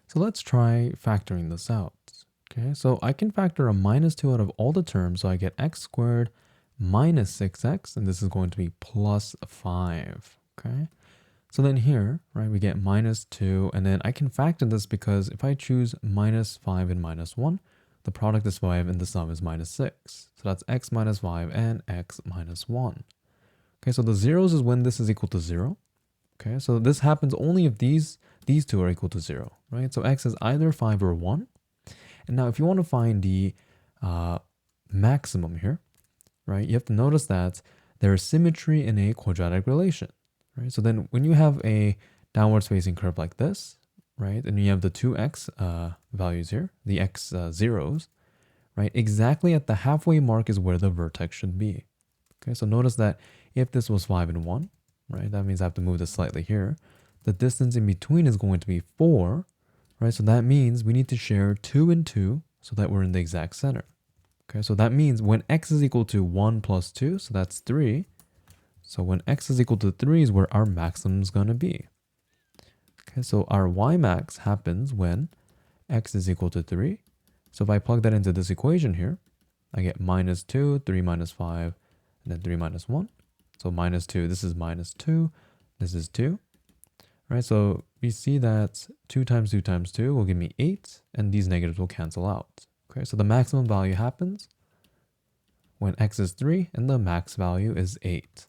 So let's try factoring this out. Okay, so I can factor a minus 2 out of all the terms, so I get x squared minus 6x, and this is going to be plus 5. Okay, so then here, right, we get minus 2, and then I can factor this because if I choose minus 5 and minus 1, the product is 5 and the sum is minus 6. So that's x minus 5 and x minus 1. Okay, so the zeros is when this is equal to 0. Okay, so this happens only if these two are equal to 0, right? So x is either 5 or 1. And now if you want to find the maximum here, right, you have to notice that there is symmetry in a quadratic relation, right? So then when you have a downwards facing curve like this, right, and you have the two x values here, the x zeros, right, exactly at the halfway mark is where the vertex should be. Okay, so notice that if this was 5 and 1, right, that means I have to move this slightly here. The distance in between is going to be 4, right? So that means we need to share 2 and 2 so that we're in the exact center. Okay, so that means when x is equal to 1 plus 2, so that's 3. So when x is equal to 3 is where our maximum is going to be. Okay, so our y max happens when x is equal to 3. So if I plug that into this equation here, I get minus 2, 3 minus 5, and then 3 minus 1. So minus 2, this is minus 2, this is 2. Right, so we see that 2 times 2 times 2 will give me 8, and these negatives will cancel out. Okay, so the maximum value happens when x is 3 and the max value is 8.